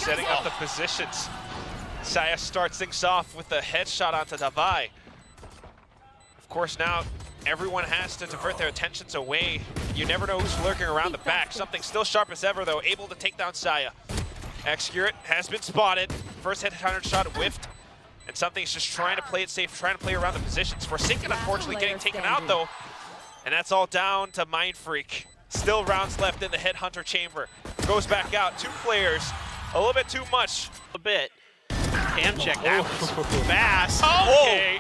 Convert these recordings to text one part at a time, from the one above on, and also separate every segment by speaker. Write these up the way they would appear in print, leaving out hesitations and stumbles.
Speaker 1: setting up the positions. Saya starts things off with a headshot onto Davai. Of course, now everyone has to divert their attentions away. You never know who's lurking around the back. Something still sharp as ever, though, able to take down Saya. Xcurate has been spotted. First headhunter shot whiffed. And Something's just trying to play it safe, trying to play around the positions. Forsaken, unfortunately, getting taken out, though. And that's all down to Mindfreak. Still rounds left in the headhunter chamber. Goes back out. 2 players. A little bit too much.
Speaker 2: A bit. Cam check, that was fast.
Speaker 1: Okay.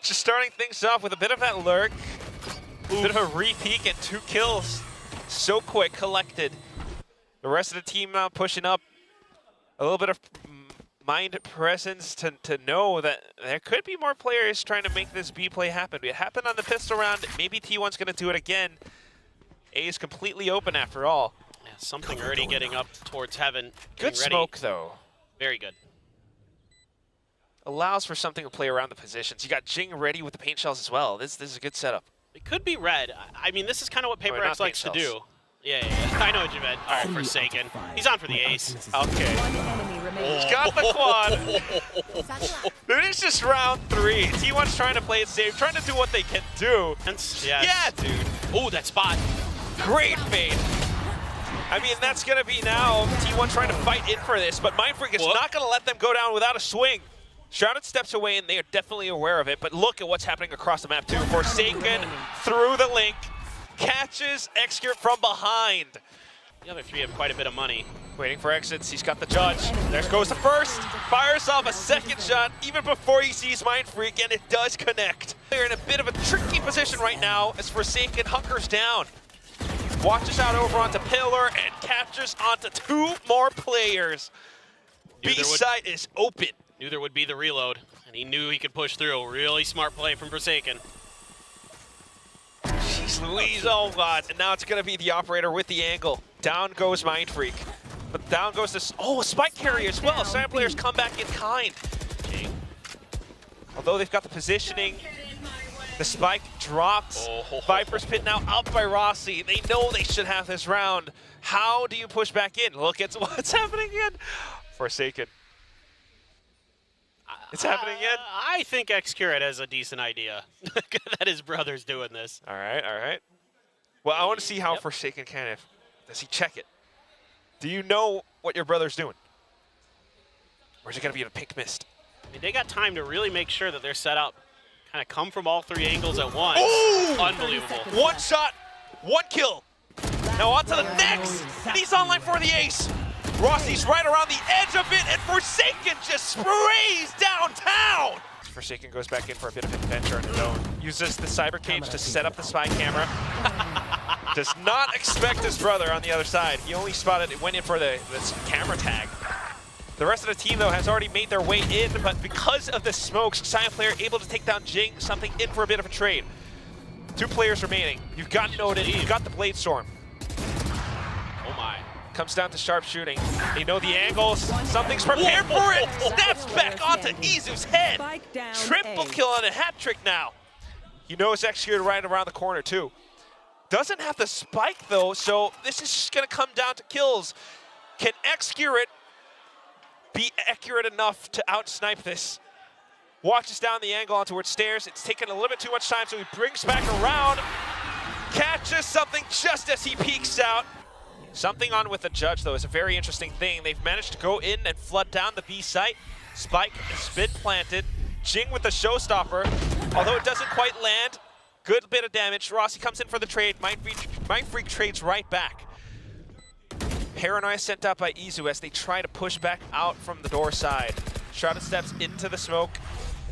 Speaker 1: Just starting things off with a bit of that lurk. A bit of a re-peek and 2 kills. So quick, collected. The rest of the team now pushing up. A little bit of mind presence to know that there could be more players trying to make this B play happen. It happened on the pistol round. Maybe T1's going to do it again. A is completely open after all.
Speaker 2: Yeah, Something already getting up towards heaven.
Speaker 1: Good smoke, though.
Speaker 2: Very good.
Speaker 1: Allows for Something to play around the positions. You got Jing ready with the paint shells as well. This is a good setup.
Speaker 2: It could be red. I mean, this is kind of what Paper X likes to do. Yeah. I know what you meant. All right, Forsaken. He's on for the ace.
Speaker 1: Okay. He's got the quad. Dude, it's just round 3. T1's trying to play it safe, trying to do what they can do.
Speaker 2: Yes.
Speaker 1: Yeah, dude.
Speaker 2: Oh, that spot.
Speaker 1: Great fade. I mean, that's going to be now T1 trying to fight in for this, but Mindfreak is not going to let them go down without a swing. Shrouded steps away, and they are definitely aware of it, but look at what's happening across the map, too. Forsaken through the link. Catches Xcurate from behind.
Speaker 2: The other 3 have quite a bit of money.
Speaker 1: Waiting for exits, he's got the judge. There goes the first. Fires off a second shot even before he sees Mindfreak, and it does connect. They're in a bit of a tricky position right now as Forsaken hunkers down. Watches out over onto Pillar and captures onto 2 more players. B-side is open.
Speaker 2: Knew there would be the reload, and he knew he could push through. Really smart play from Forsaken.
Speaker 1: Jeez Louise, oh god. And now it's going to be the operator with the angle. Down goes Mindfreak. But down goes this, a spike carrier as well. Silent players come back in kind. Although they've got the positioning, the spike drops. Viper's Pit now up by Rossi. They know they should have this round. How do you push back in? Look at what's happening again. Forsaken. It's happening again.
Speaker 2: I think Xcurate has a decent idea that his brother's doing this.
Speaker 1: All right. Well, I want to see how Forsaken can. Does he check it? Do you know what your brother's doing? Or is it going to be in a pink mist?
Speaker 2: I mean, they got time to really make sure that they're set up. Kind of come from all 3 angles at once.
Speaker 1: Ooh!
Speaker 2: Unbelievable.
Speaker 1: 1 shot, 1 kill. Now on to the next. And he's online for the ace. Rossi's right around the edge of it, and Forsaken just sprays downtown. Forsaken goes back in for a bit of adventure on his own. Uses the cyber cage to set up the spy camera. Does not expect his brother on the other side. He only spotted it, went in for this camera tag. The rest of the team, though, has already made their way in, but because of the smokes, Silent player able to take down Jing, Something in for a bit of a trade. 2 players remaining. You've got Noted, you've got the Blade Storm.
Speaker 2: Oh my.
Speaker 1: Comes down to sharpshooting. They know the angles. Something's prepared for it. Snaps back onto Izu's head. Triple kill on a hat trick now. He knows Xcurate right around the corner, too. Doesn't have the spike, though, so this is just going to come down to kills. Can Xcurate be accurate enough to out-snipe this? Watches down the angle onto where it stairs. It's taken a little bit too much time, so he brings back around. Catches Something just as he peeks out. Something on with the judge, though, is a very interesting thing. They've managed to go in and flood down the B site. Spike has been planted. Jing with the showstopper, although it doesn't quite land. Good bit of damage. Rossi comes in for the trade. Mindfreak trades right back. Paranoia sent out by Izu as they try to push back out from the door side. Shrouded steps into the smoke.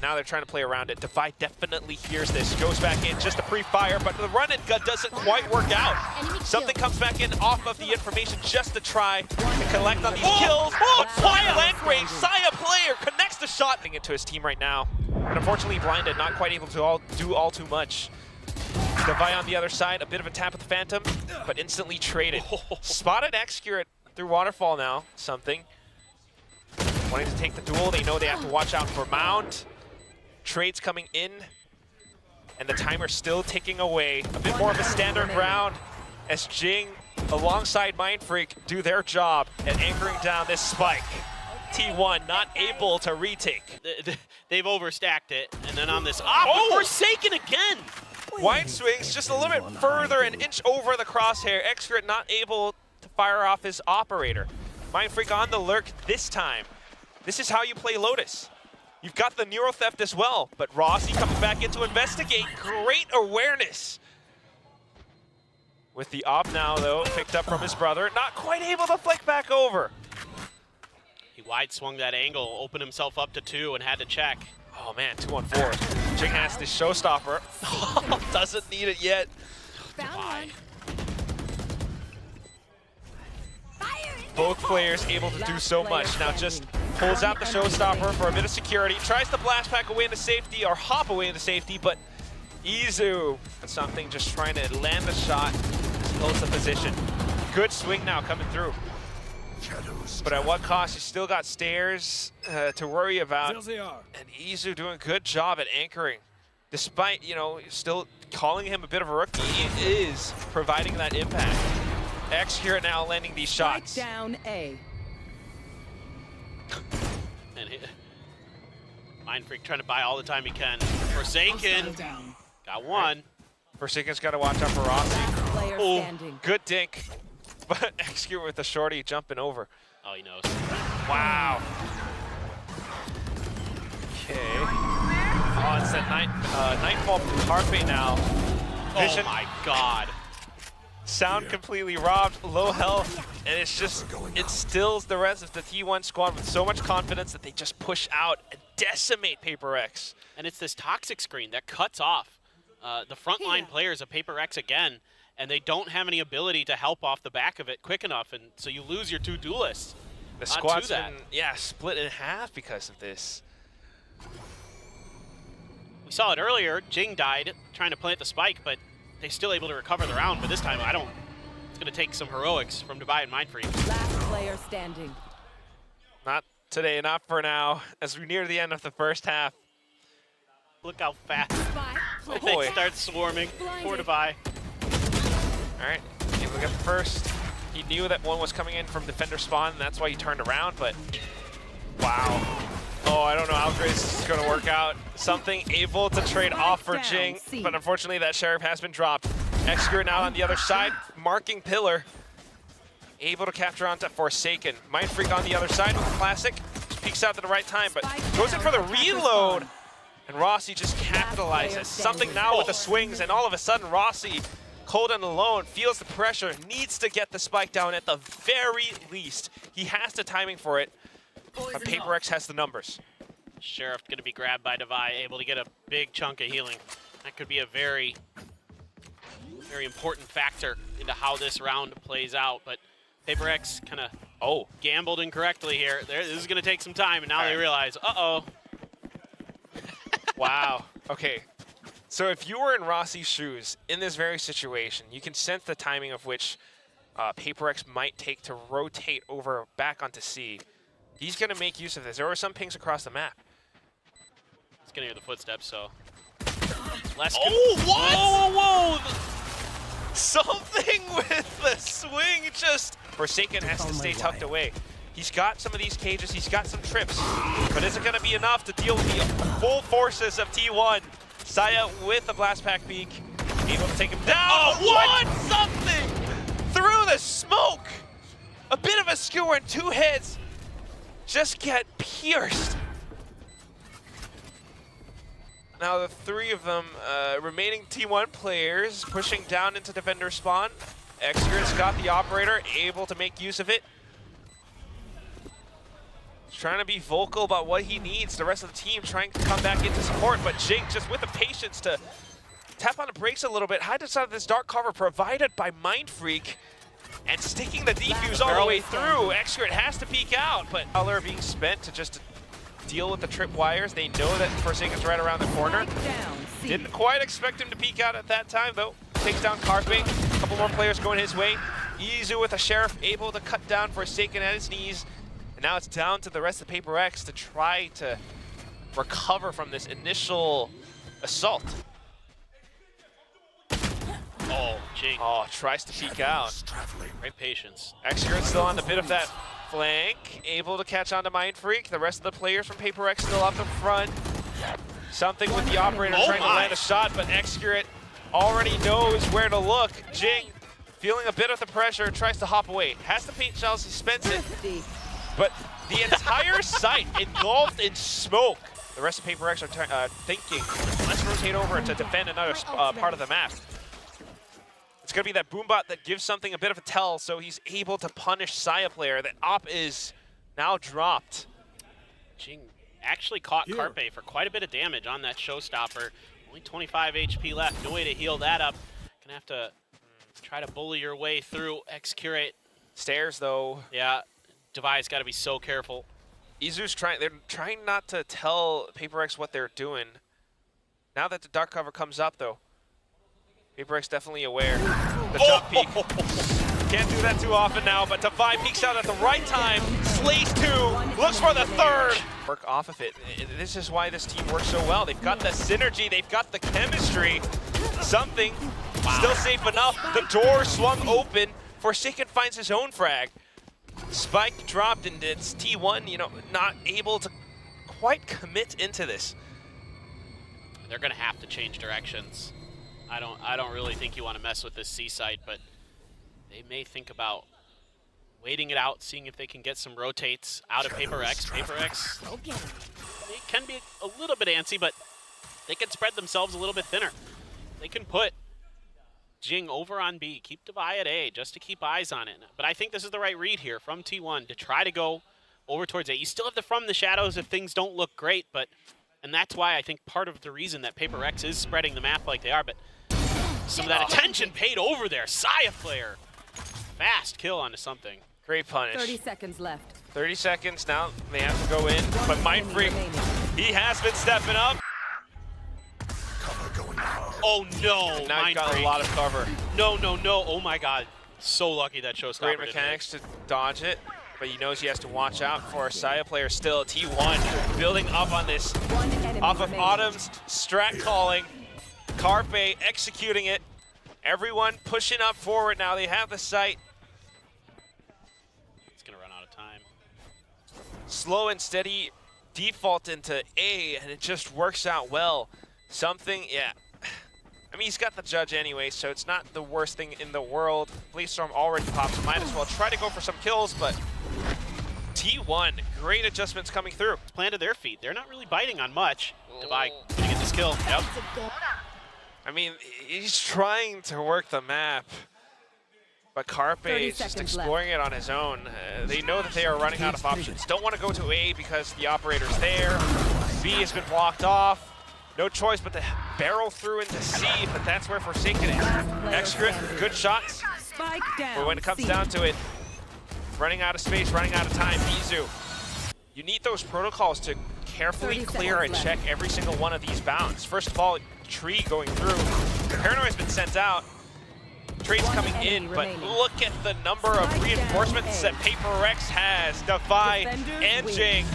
Speaker 1: Now they're trying to play around it. Divide definitely hears this. Goes back in, just a pre-fire, but the run and gun doesn't quite work out. Something comes back in off of the information just to try to collect on these kills. But point blank range, Saya player connects the shot into his team right now. And unfortunately blinded, not quite able to do all too much. Divide on the other side, a bit of a tap with the Phantom, but instantly traded. Spotted Xcurate through Waterfall now, Something. Wanting to take the duel, they know they have to watch out for Mound. Trades coming in, and the timer's still ticking away. A bit more of a standard round as Jing alongside Mindfreak, do their job at anchoring down this spike. T1 not able to retake.
Speaker 2: They've overstacked it, and then on this Forsaken again!
Speaker 1: Wide swings just a little bit further, an inch over the crosshair. Xscrit not able to fire off his operator. Mindfreak on the lurk this time. This is how you play Lotus. You've got the Neuro Theft as well, but Rossi coming back in to investigate. Great awareness. With the op now, though, picked up from his brother. Not quite able to flick back over.
Speaker 2: He wide swung that angle, opened himself up to 2, and had to check.
Speaker 1: Oh man, 2-on-4. Jing has the showstopper. Doesn't need it yet.
Speaker 2: Divide.
Speaker 1: Both players able to do so much. Now just pulls out the showstopper for a bit of security. Tries to blast pack away into safety or hop away into safety, but Izu, something just trying to land the shot, holds the position. Good swing now coming through. But at what cost? You still got stairs to worry about. And Izu doing a good job at anchoring. Despite, you know, still calling him a bit of a rookie, he is providing that impact. Xscrit now landing these shots.
Speaker 3: Down A.
Speaker 2: And Mindfreak trying to buy all the time he can. Forsaken. Got one.
Speaker 1: Forsaken's got to watch out for Rossi.
Speaker 3: Oh,
Speaker 1: good dink. But Xscrit with the shorty jumping over.
Speaker 2: Oh, he knows.
Speaker 1: Wow. Okay. Oh, it's that Nightfall Carpe now. Vision.
Speaker 2: Oh my god.
Speaker 1: Sound completely robbed, low health, and it's just, it stills the rest of the T1 squad with so much confidence that they just push out and decimate Paper Rex.
Speaker 2: And it's this toxic screen that cuts off the frontline players of Paper Rex again, and they don't have any ability to help off the back of it quick enough, and so you lose your 2 duelists.
Speaker 1: The squad's been, split in half because of this.
Speaker 2: We saw it earlier, Jing died trying to plant the spike, but they're still able to recover the round, but this time it's gonna take some heroics from Dubai and Mindfreak.
Speaker 3: Last player standing.
Speaker 1: Not today, not for now, as we near the end of the first half.
Speaker 2: Look how fast
Speaker 1: Oh boy.
Speaker 2: they start swarming for Dubai.
Speaker 1: All right, able to get the first. He knew that one was coming in from defender spawn, and that's why he turned around, but wow. Oh, I don't know how great this is going to work out. Something able to trade off for Jing, but unfortunately that Sheriff has been dropped. Xscrit now on the other side, marking Pillar. Able to capture onto Forsaken. Mindfreak on the other side with the classic. Just peeks out at the right time, but goes in for the reload. And Rossi just capitalizes. Something now with the swings, and all of a sudden Rossi, cold and alone, feels the pressure, needs to get the spike down at the very least. He has the timing for it. But Paper Rex has the numbers.
Speaker 2: Sheriff going to be grabbed by Divai, able to get a big chunk of healing. That could be a very, very important factor into how this round plays out. But Paper Rex kind of gambled incorrectly here. This is going to take some time, and now they realize, uh-oh.
Speaker 1: Wow. Okay. So if you were in Rossi's shoes in this very situation, you can sense the timing of which Paper Rex might take to rotate over back onto C. He's going to make use of this. There are some pings across the map.
Speaker 2: He's going to hear the footsteps, so...
Speaker 1: What?
Speaker 2: Whoa, whoa!
Speaker 1: Something with the swing just... Forsaken has to stay tucked away. He's got some of these cages, he's got some trips, but is it going to be enough to deal with the full forces of T1? Saya with the blast pack peek, able to take him down.
Speaker 2: Oh, what?
Speaker 1: Something! Through the smoke! A bit of a skewer and 2 hits. Just get pierced. Now the 3 of them, remaining T1 players, pushing down into defender spawn. Xscrit's got the operator, able to make use of it. He's trying to be vocal about what he needs. The rest of the team trying to come back into support, but Jing just with the patience to tap on the brakes a little bit. Hide inside of this dark cover provided by Mindfreak. And sticking the defuse all the way through. Xscrit has to peek out, but Color being spent to just deal with the trip wires. They know that Forsaken's right around the corner. Didn't quite expect him to peek out at that time, though. Takes down Carpe. A couple more players going his way. Izu with a Sheriff able to cut down Forsaken at his knees. And now it's down to the rest of Paper Rex to try to recover from this initial assault.
Speaker 2: Oh, Jing.
Speaker 1: Oh, tries to peek out.
Speaker 2: Great patience.
Speaker 1: Xcure still on a bit of that flank, able to catch on to Mind Freak. The rest of the players from Paper X still up the front. Something with the operator
Speaker 2: Oh
Speaker 1: trying to land a shot, but Xcure already knows where to look. Jing, feeling a bit of the pressure, tries to hop away. Has the paint shells, he spends it, but the entire site engulfed in smoke. The rest of Paper X are thinking, let's rotate over to defend another part of the map. It's going to be that Boombot that gives something a bit of a tell, so he's able to punish Saya player. The op is now dropped.
Speaker 2: Jing actually caught Carpe for quite a bit of damage on that showstopper. Only 25 HP left. No way to heal that up. Gonna have to try to bully your way through Xcure.
Speaker 1: Stairs, though.
Speaker 2: Yeah, Devi's got to be so careful.
Speaker 1: Izu's they're trying not to tell Paper X what they're doing. Now that the dark cover comes up, though, Paper X definitely aware. The jump peek. Can't do that too often now, but Devi peeks out at the right time. Slays 2, looks for the third. Work off of it. This is why this team works so well. They've got the synergy, they've got the chemistry. Something still safe enough. The door swung open. Forsaken finds his own frag. Spike dropped, and it's T1, not able to quite commit into this.
Speaker 2: They're gonna have to change directions. I don't really think you want to mess with this C site, but they may think about waiting it out, seeing if they can get some rotates out of Paper X. Paper X, they can be a little bit antsy, but they can spread themselves a little bit thinner. They can put Jing over on B, keep Devi at A, just to keep eyes on it. But I think this is the right read here from T1 to try to go over towards A. You still have the From the Shadows if things don't look great, and that's why I think part of the reason that Paper X is spreading the map like they are, but some of that attention paid over there. Saya player, fast kill onto something.
Speaker 1: Great punish.
Speaker 3: 30 seconds left.
Speaker 1: 30 seconds now, they have to go in, but Mind Freak, he has been stepping up.
Speaker 2: Oh no,
Speaker 1: Now he's
Speaker 2: Mind
Speaker 1: got
Speaker 2: Freak.
Speaker 1: a lot of cover.
Speaker 2: No, oh my god. So lucky that showstopper
Speaker 1: Great
Speaker 2: didn't
Speaker 1: mechanics to dodge it, but he knows he has to watch out for a Saya player still. T1 building up on this
Speaker 3: One enemy
Speaker 1: off of
Speaker 3: remaining.
Speaker 1: Autumn's strat calling. Carpe executing it. Everyone pushing up forward now. They have the site.
Speaker 2: It's gonna run out of time.
Speaker 1: Slow and steady default into A, and it just works out well. Something, yeah. I mean, he's got the judge anyway, so it's not the worst thing in the world. Blaze Storm already popped, so might as well try to go for some kills, but T1, great adjustments coming through.
Speaker 2: It's planted their feet. They're not really biting on much. Devi gonna get this kill. Yep.
Speaker 1: I mean, he's trying to work the map, but Carpe
Speaker 3: 30
Speaker 1: is just
Speaker 3: seconds
Speaker 1: exploring it on his own. They know that they are running out of options. Don't want to go to A because the operator's there. B has been blocked off. No choice but to barrel through into C, but that's where Forsaken is. Xcure, good shots,
Speaker 3: Spike down.
Speaker 1: but when it comes
Speaker 3: C.
Speaker 1: down to it, running out of space, running out of time, Izu. You need those protocols to carefully
Speaker 3: 30
Speaker 1: clear and
Speaker 3: seconds
Speaker 1: check every single one of these bounds. First of all, Tree going through. Paranoid's been sent out. Trade's
Speaker 3: One
Speaker 1: coming
Speaker 3: enemy
Speaker 1: in, but
Speaker 3: remaining.
Speaker 1: look at the number of
Speaker 3: Spike
Speaker 1: reinforcements
Speaker 3: down
Speaker 1: that Paper X has. Devi
Speaker 3: Defenders
Speaker 1: and
Speaker 3: win.
Speaker 1: Jing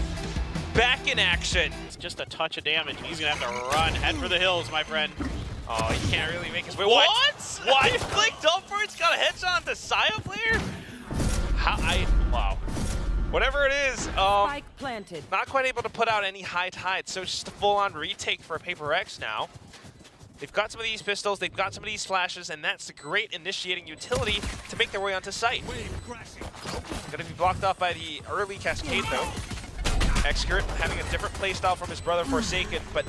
Speaker 1: back in action.
Speaker 2: It's just a touch of damage. He's gonna have to run, head for the hills, my friend.
Speaker 1: Oh, he can't really make his way.
Speaker 2: What?
Speaker 1: What? He flicked upwards, got a headshot on the Saya player? Wow. Whatever it is,
Speaker 3: Spike planted.
Speaker 1: not quite able to put out any high tide, so it's just a full-on retake for Paper X now. They've got some of these pistols, they've got some of these flashes, and that's a great initiating utility to make their way onto site. Gonna be blocked off by the early cascade though. Xcure having a different playstyle from his brother Forsaken, but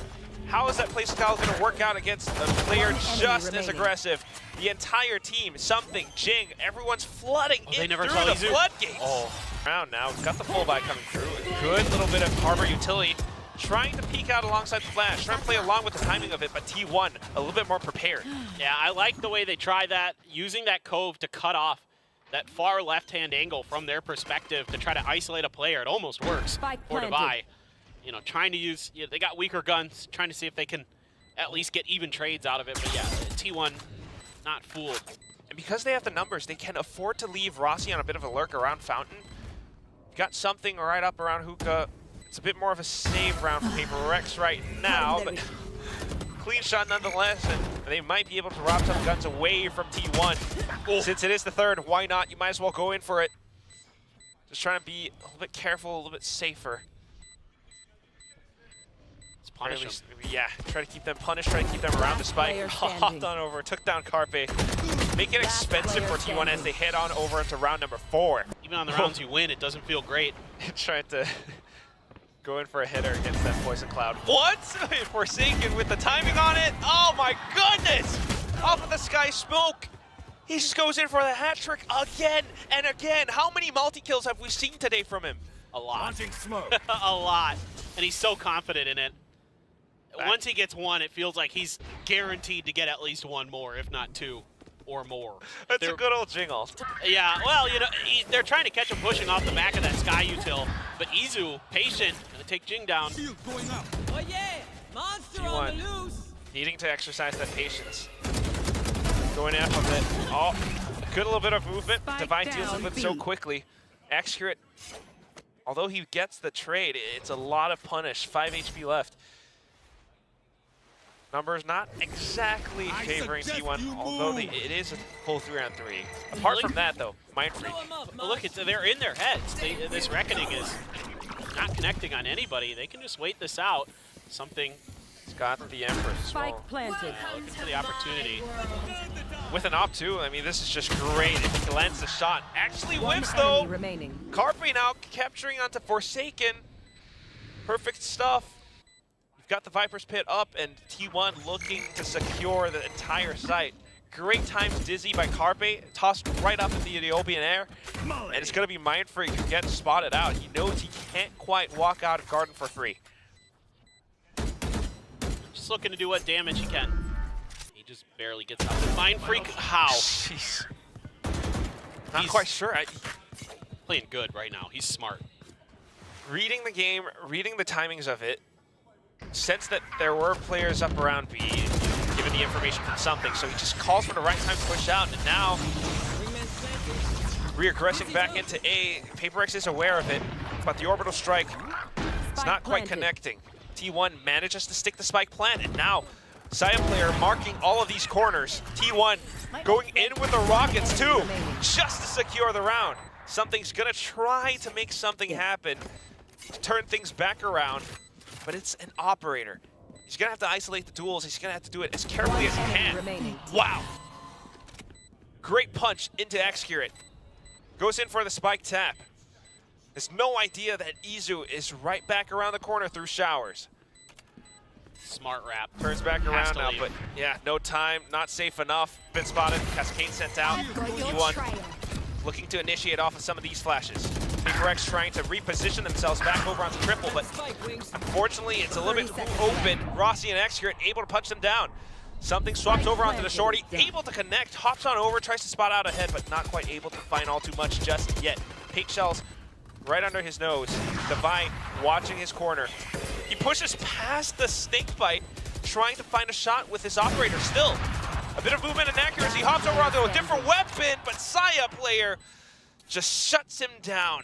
Speaker 1: how is that playstyle gonna work out against a player
Speaker 3: One enemy
Speaker 1: just as
Speaker 3: remaining.
Speaker 1: aggressive? The entire team, Something, Jing, everyone's flooding
Speaker 2: they
Speaker 1: in
Speaker 2: never
Speaker 1: through
Speaker 2: saw
Speaker 1: the
Speaker 2: Izu.
Speaker 1: floodgates.
Speaker 2: Oh.
Speaker 1: Round now, got the full buy coming through. A good little bit of harbor utility. Trying to peek out alongside the flash, trying to play along with the timing of it, but T1 a little bit more prepared.
Speaker 2: Yeah, I like the way they try that, using that cove to cut off that far left-hand angle from their perspective to try to isolate a player. It almost works
Speaker 3: Spike
Speaker 2: for
Speaker 3: planted.
Speaker 2: Devi. You know, trying to use, they got weaker guns, trying to see if they can at least get even trades out of it. But yeah, T1 not fooled.
Speaker 1: And because they have the numbers, they can afford to leave Rossi on a bit of a lurk around Fountain. Got Something right up around Hookah. It's a bit more of a save round for Paper X right now, but clean shot nonetheless, and they might be able to rob some guns away from T1. Since it is the third, why not? You might as well go in for it. Just trying to be a little bit careful, a little bit safer.
Speaker 2: Let's punish them.
Speaker 1: Yeah, try to keep them punished, try to keep them around the spike. Hopped on over, took down Carpe. Make it expensive for T1 as they head on over into round number 4.
Speaker 2: Even on the rounds you win, it doesn't feel great.
Speaker 1: Trying to go in for a hitter against that Poison Cloud. What? Forsaken with the timing on it. Oh my goodness! Off of the Sky Smoke. He just goes in for the hat trick again and again. How many multi-kills have we seen today from him?
Speaker 2: A lot.
Speaker 4: Launching smoke.
Speaker 2: A lot. And he's so confident in it. Once he gets one, it feels like he's guaranteed to get at least one more, if not two or more.
Speaker 1: That's a good old jingle.
Speaker 2: Yeah, well, you know, they're trying to catch him pushing off the back of that Sky Util, but Izu, patient, gonna take Jing down.
Speaker 4: Shield going up.
Speaker 5: Oh yeah! Monster
Speaker 1: T1
Speaker 5: on the loose!
Speaker 1: needing to exercise that patience. Going after it. Oh, good little bit of movement.
Speaker 3: Spike
Speaker 1: Divine deals
Speaker 3: down,
Speaker 1: with it so
Speaker 3: B.
Speaker 1: quickly. Accurate. Although he gets the trade, it's a lot of punish. 5 HP left. Numbers not exactly favoring T1, although it is a full 3-on-3. Apart from that, though, Mind Freak.
Speaker 2: But look, they're in their heads. This Reckoning is not connecting on anybody. They can just wait this out. Something.
Speaker 1: He's got the Empress as well.
Speaker 3: Spike planted.
Speaker 2: Looking for the opportunity.
Speaker 1: With an op too, I mean, this is just great. If he lands the shot, actually
Speaker 3: One
Speaker 1: whips
Speaker 3: enemy
Speaker 1: though.
Speaker 3: remaining.
Speaker 1: Carpe now capturing onto Forsaken. Perfect stuff. You've got the Viper's Pit up and T1 looking to secure the entire site. Great times Dizzy by Carpe, tossed right up in the Aeolian air. And it's gonna be Mind Freak who gets spotted out. He knows he can't quite walk out of Garden for free.
Speaker 2: Just looking to do what damage he can. He just barely gets out. Mind Freak, how?
Speaker 1: Jeez. Not
Speaker 2: He's-
Speaker 1: quite sure.
Speaker 2: Playing good right now. He's smart.
Speaker 1: Reading the game, reading the timings of it, sense that there were players up around B, given the information from something, so he just calls for the right time to push out, and now reaggressing back into A. Paper Rex is aware of it, but the orbital strike is not quite
Speaker 3: planted.
Speaker 1: connecting. T1 manages to stick the spike plant, and now Saya player marking all of these corners. T1 going in with the rockets too, just to secure the round. Something's gonna try to make something happen, to turn things back around, but it's an operator. He's gonna have to isolate the duels. He's gonna have to do it as carefully as he
Speaker 3: Enemy
Speaker 1: can.
Speaker 3: remaining.
Speaker 1: Wow. Great punch into Excurate. Goes in for the spike tap. There's no idea that Izu is right back around the corner through showers.
Speaker 2: Smart wrap.
Speaker 1: Turns back
Speaker 2: Has
Speaker 1: around
Speaker 2: to
Speaker 1: now,
Speaker 2: leave.
Speaker 1: but yeah, no time, not safe enough. Been spotted, Cascade sent out. T1 looking to initiate off of some of these flashes. Paper X trying to reposition themselves back over onto triple, but
Speaker 5: Spike wings.
Speaker 1: unfortunately it's a little bit open. Rossi and Excurate able to punch them down. Something swaps over onto the shorty, able to connect, hops on over, tries to spot out ahead, but not quite able to find all too much just yet. Pate shells right under his nose. Divine watching his corner. He pushes past the snake bite, trying to find a shot with his operator still. A bit of movement and accuracy, hops over onto a different weapon, but Saya player just shuts him down.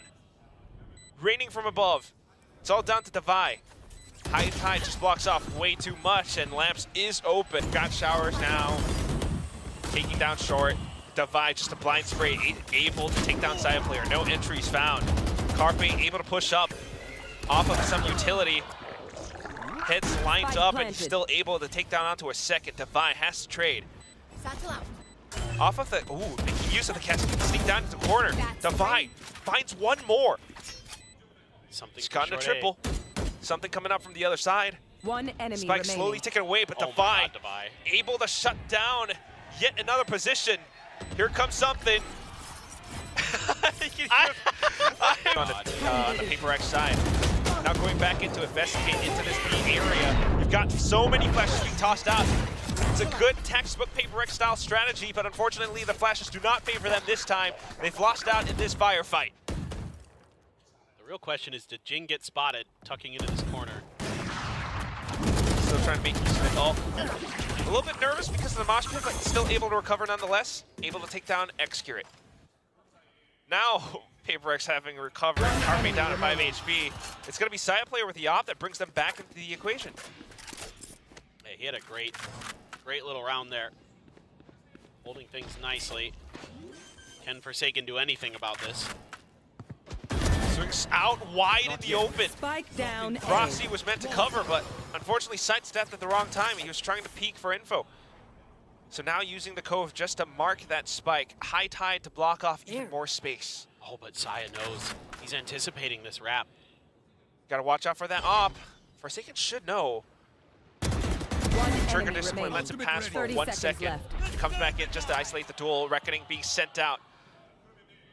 Speaker 1: Raining from above. It's all down to Divine. High Tide just blocks off way too much, and Lamps is open. Got showers now. Taking down short. Divide just a blind spray, able to take down Saya player. No entries found. Carpe able to push up off of some utility. Heads lined
Speaker 3: Spike
Speaker 1: up and
Speaker 3: planted.
Speaker 1: still able to take down onto a second. Divine has to trade.
Speaker 6: Satchel out.
Speaker 1: Off of the, ooh, making use of the cascade, sneak down into the corner. Divine finds one more.
Speaker 2: Something.
Speaker 1: He's
Speaker 2: for
Speaker 1: gotten a
Speaker 2: short
Speaker 1: triple. Something coming up from the other side.
Speaker 3: One enemy
Speaker 1: Spike
Speaker 3: remaining.
Speaker 1: slowly ticking away, but
Speaker 2: Oh my
Speaker 1: Divine
Speaker 2: God, Divine.
Speaker 1: able to shut down yet another position. Here comes something. On the Paper X side. Now going back into investigate into this B area. You've got so many flashes being tossed out. It's a good textbook Paper X style strategy, but unfortunately the flashes do not favor them this time. They've lost out in this firefight.
Speaker 2: The real question is, did Jing get spotted tucking into this corner?
Speaker 1: Still trying to make use of it all. A little bit nervous because of the mosh pit, but still able to recover nonetheless. Able to take down Excurate. Now, Paper X having recovered, Carpe down at 5 HP. It's going to be Saya player with the op that brings them back into the equation.
Speaker 2: Hey, he had a great little round there. Holding things nicely. Can Forsaken do anything about this?
Speaker 1: Swings out wide in the open.
Speaker 3: Spike down.
Speaker 1: Rossi was meant to cover, but unfortunately sidestepped at the wrong time. He was trying to peek for info. So now using the Cove just to mark that spike. High Tide to block off even more space.
Speaker 2: Oh, but Saya knows. He's anticipating this wrap.
Speaker 1: Gotta watch out for that op. Forsaken should know. Trigger
Speaker 3: enemy
Speaker 1: discipline
Speaker 3: remaining.
Speaker 1: lets it pass for
Speaker 3: 30
Speaker 1: 1
Speaker 3: seconds
Speaker 1: second.
Speaker 3: left.
Speaker 1: Comes back in just to isolate the duel. Reckoning being sent out.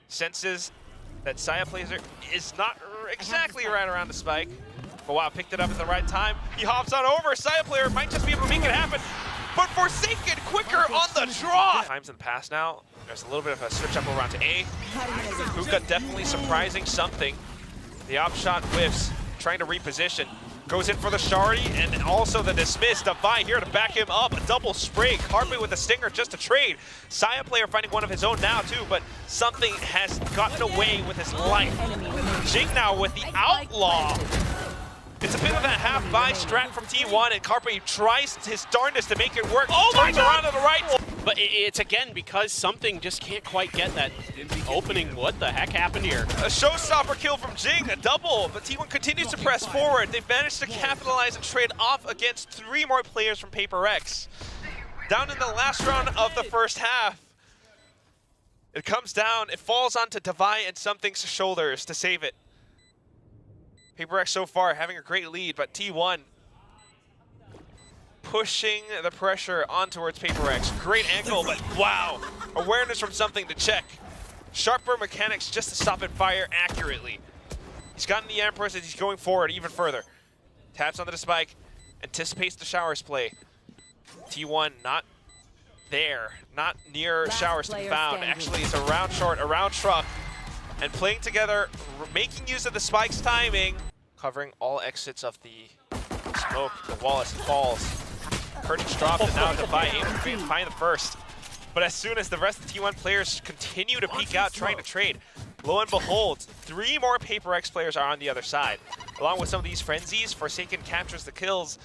Speaker 1: Senses that Saya Player is not exactly right around the spike. But wow, picked it up at the right time. He hops on over. Saya Player might just be able to make it happen. But Forsaken quicker on the draw. Times in the past now. There's a little bit of a switch up around to A. Hookah definitely surprising something. The op shot whiffs, trying to reposition. Goes in for the Shari and also the dismiss. Divine here to back him up. A double spray. Carpet with a stinger just to trade. Saya Player finding one of his own now too, but something has gotten away with his life. Jing now with the outlaw. It's a bit of a half-buy strat from T1, and Carpe tries his darndest to make it work. Oh my God! Around to the right.
Speaker 2: But it's again because something just can't quite get that opening. What the heck happened here?
Speaker 1: A showstopper kill from Jing, a double, but T1 continues to press forward. They've managed to capitalize and trade off against 3 more players from Paper Rex. Down in the last round of the first half, it comes down, it falls onto Devi and Something's shoulders to save it. Paper Rex so far having a great lead, but T1 pushing the pressure on towards Paper Rex. Great angle, but wow. Awareness from Something to check. Sharper mechanics just to stop and fire accurately. He's gotten the Empress as he's going forward even further. Taps onto the spike, anticipates the Showers play. T1 not there, not near Showers to be found. Actually, it's around short, around truck. And playing together, making use of the spike's timing, covering all exits of the smoke. The wall as he falls. Curtains dropped, and now Devi able to find the first. But as soon as the rest of the T1 players continue to peek out, trying to trade, lo and behold, 3 more Paper X players are on the other side. Along with some of these frenzies, Forsaken captures the kills,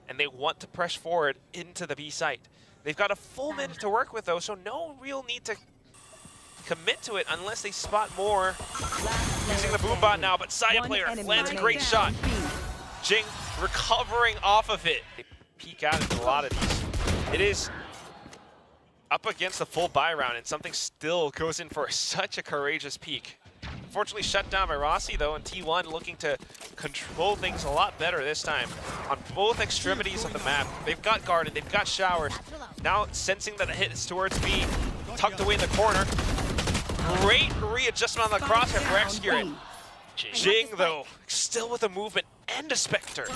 Speaker 1: and they want to press forward into the B site. They've got a full minute to work with, though, so no real need to commit to it unless they spot more. Using the boom bot now, but Saya Player lands a great shot. Jing recovering off of it. They peek out into a lot of these. It is up against the full buy round, and Something still goes in for such a courageous peek. Unfortunately shut down by Rossi though, and T1 looking to control things a lot better this time on both extremities of the map. They've got Garden, they've got Showers. Now sensing that the hit is towards B, tucked away in the corner. Great readjustment on the crosshair for Execute. Jing, though, still with a movement and a Spectre.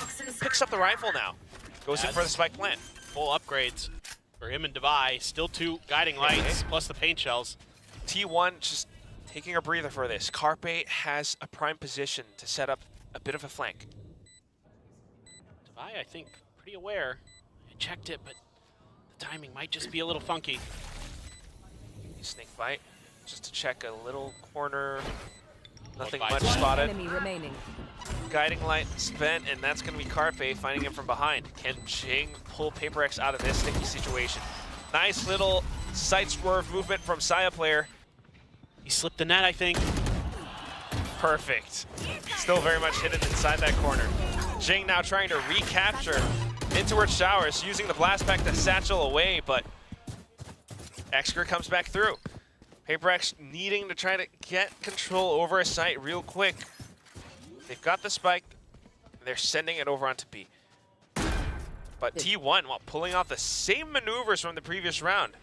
Speaker 1: Picks up the rifle now. Goes in for the spike plant.
Speaker 2: Full upgrades for him and Devi. Still 2 guiding lights, plus the paint shells.
Speaker 1: T1 just taking a breather for this. Carpe has a prime position to set up a bit of a flank.
Speaker 2: Devi, I think, pretty aware. I checked it, but the timing might just be a little funky.
Speaker 1: Snake bite. Just to check a little corner. Nothing
Speaker 2: One
Speaker 1: much
Speaker 2: by
Speaker 1: spotted.
Speaker 3: Enemy remaining.
Speaker 1: Guiding light spent, and that's going to be Carpe finding him from behind. Can Jing pull Paper X out of this sticky situation? Nice little side swerve movement from Saya Player.
Speaker 2: He slipped the net, I think.
Speaker 1: Perfect. Still very much hidden inside that corner. Jing now trying to recapture in towards Showers, using the blast pack to satchel away, but Exker comes back through. Paper X needing to try to get control over a site real quick. They've got the spike. They're sending it over onto B. But T1, while pulling off the same maneuvers from the previous round.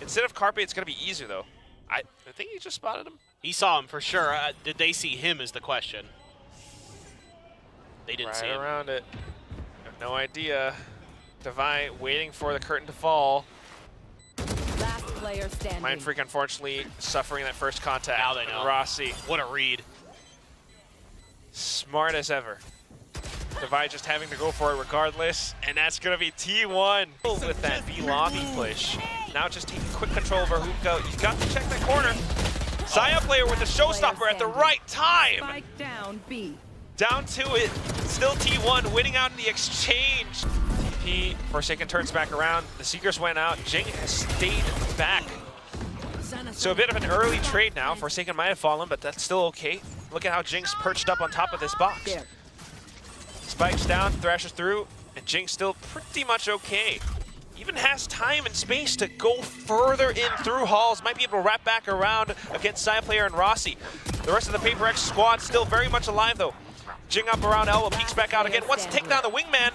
Speaker 1: Instead of Carpe, it's going to be easier, though. I think he just spotted him.
Speaker 2: He saw him for sure. Did they see him is the question. They didn't see him.
Speaker 1: Right around it. I have no idea. Devi waiting for the curtain to fall.
Speaker 3: Last player standing.
Speaker 1: Mind Freak, unfortunately, suffering that first contact.
Speaker 2: Now they know.
Speaker 1: Rossi,
Speaker 2: What a read.
Speaker 1: smart as ever. Devi just having to go for it regardless, and that's going to be T1 with that B lobby push. Now just taking quick control over Hookah. You've got to check that corner. Saya Player with the showstopper at the right time.
Speaker 3: Spike down B.
Speaker 1: Down to it. Still T1 winning out in the exchange. TP, Forsaken turns back around. The Seekers went out. Jing has stayed back. So a bit of an early trade now. Forsaken might have fallen, but that's still okay. Look at how Jing's perched up on top of this box. Spikes down, thrashes through, and Jing's still pretty much okay. Even has time and space to go further in through halls. Might be able to wrap back around against Sideplayer and Rossi. The rest of the Paper X squad still very much alive though. Jing up around Elbow, peeks back out again. Wants to take down the wingman.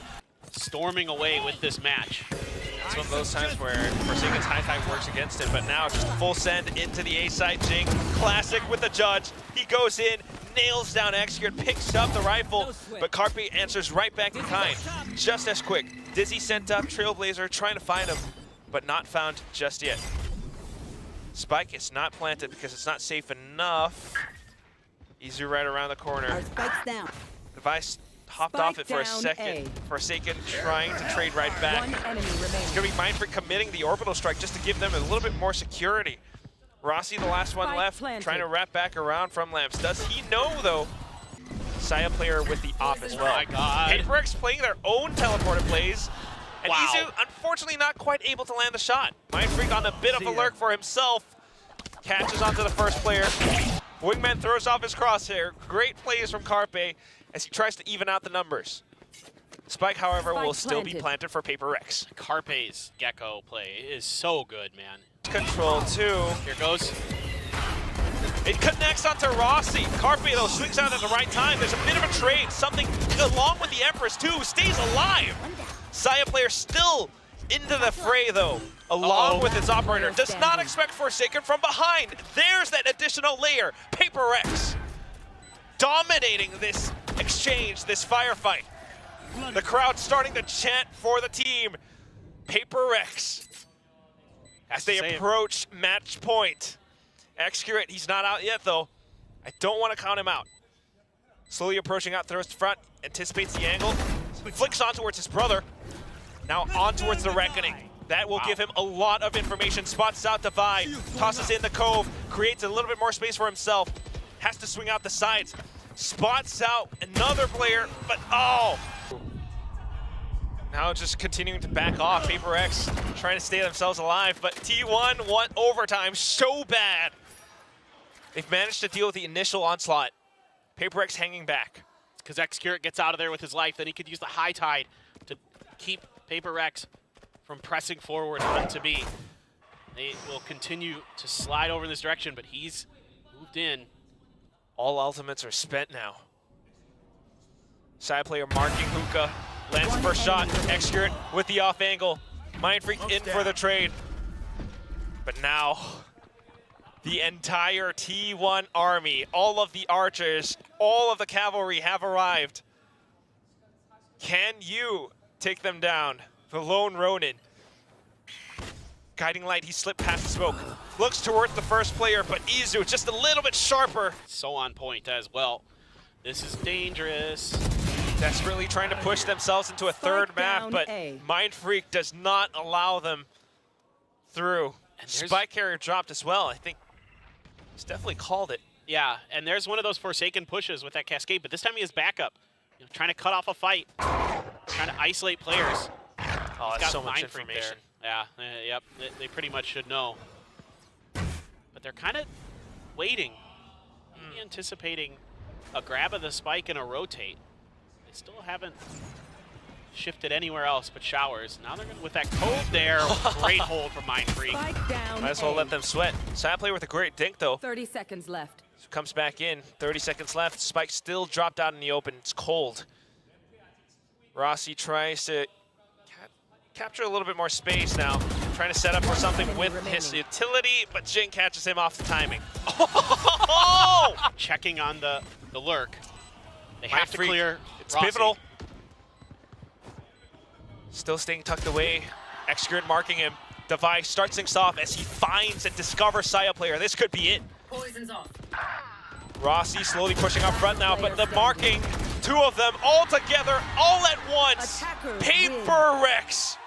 Speaker 2: Storming away with this match.
Speaker 1: It's one of those times where Forsaken's high tide works against him, but now just full send into the A side. Jing, classic with the judge. He goes in, nails down Execute, picks up the rifle, but Carpe answers right back in kind. Just as quick. Dizzy sent up, Trailblazer trying to find him, but not found just yet. Spike is not planted because it's not safe enough. Izu right around the corner.
Speaker 3: Spike's down.
Speaker 1: Device hopped
Speaker 3: Spike
Speaker 1: off it for a
Speaker 3: down
Speaker 1: second.
Speaker 3: A.
Speaker 1: Forsaken trying to trade right back.
Speaker 3: One enemy remaining.
Speaker 1: It's going to be Mindfreak committing the orbital strike just to give them a little bit more security. Rossi, the last one
Speaker 3: Spike
Speaker 1: left,
Speaker 3: planted.
Speaker 1: trying to wrap back around from Lamps. Does he know, though? Sideplayer with the op as well.
Speaker 2: Oh my God.
Speaker 1: Paper X playing their own teleported plays. And
Speaker 2: Wow.
Speaker 1: Izu, unfortunately, not quite able to land the shot. Mindfreak on a bit of a lurk for himself. Catches onto the first player. Wingman throws off his crosshair. Great plays from Carpe as he tries to even out the numbers. Spike, however, will still be planted for Paper X.
Speaker 2: Carpe's Gecko play is so good, man.
Speaker 1: Control 2.
Speaker 2: Here goes.
Speaker 1: It connects onto Rossi. Carpe, though, swings out at the right time. There's a bit of a trade. Something along with the Empress, too, stays alive. Sideplayer still into the fray, though, along with its operator. Does not expect Forsaken from behind. There's that additional layer. Paper X dominating this exchange, this firefight. The crowd starting to chant for the team. Paper X as they approach match point. Excurate, he's not out yet though. I don't want to count him out. Slowly approaching out, throws to front, anticipates the angle, flicks on towards his brother. Now on towards the Reckoning. That will give him a lot of information. Spots out Divide, tosses in the Cove, creates a little bit more space for himself. Has to swing out the sides. Spots out another player, but oh! Now just continuing to back off. Paper X trying to stay themselves alive, but T1 want overtime so bad. They've managed to deal with the initial onslaught. Paper X hanging back.
Speaker 2: Because Excurate gets out of there with his life, then he could use the high tide to keep Paper X from pressing forward onto B. They will continue to slide over in this direction, but he's moved in.
Speaker 1: All ultimates are spent now. Side player marking Hookah. Lands the first shot. Excurate with the off angle. Mindfreak in for the trade. But now, the entire T1 army, all of the archers, all of the cavalry have arrived. Can you take them down? The lone Ronin. Guiding light, he slipped past the smoke. Looks towards the first player, but Izu just a little bit sharper.
Speaker 2: So on point as well. This is dangerous.
Speaker 1: Desperately trying to push themselves into a third map, but Mindfreak does not allow them through. And Spike carrier dropped as well. I think he's definitely called it.
Speaker 2: Yeah, and there's one of those Forsaken pushes with that Cascade, but this time he has backup. You know, trying to cut off a fight, trying to isolate players.
Speaker 1: Oh,
Speaker 2: He's
Speaker 1: that's
Speaker 2: got
Speaker 1: so much
Speaker 2: Mindfreak
Speaker 1: information.
Speaker 2: there. Yeah, yep, they pretty much should know. But they're kind of waiting, maybe anticipating a grab of the spike and a rotate. They still haven't shifted anywhere else but showers. Now they're going with that Cove there. Great hold from Mindfreak.
Speaker 3: Spike down.
Speaker 1: Might as well let them sweat. Side player with a great dink though.
Speaker 3: 30 seconds left.
Speaker 1: Comes back in. 30 seconds left. Spike still dropped out in the open. It's cold. Rossi tries to capture a little bit more space now. Trying to set up for something with his utility, but Jing catches him off the timing. Oh!
Speaker 2: Checking on the lurk. They have to
Speaker 1: Mindfreak.
Speaker 2: clear.
Speaker 1: It's
Speaker 2: Rossi.
Speaker 1: pivotal. Still staying tucked away. Excurate marking him. Device starts things off as he finds and discovers Saya player. This could be it.
Speaker 3: Poison's off.
Speaker 1: Rossi slowly pushing up front now, but the marking, two of them all together, all at once.
Speaker 3: Attackers
Speaker 1: Paper X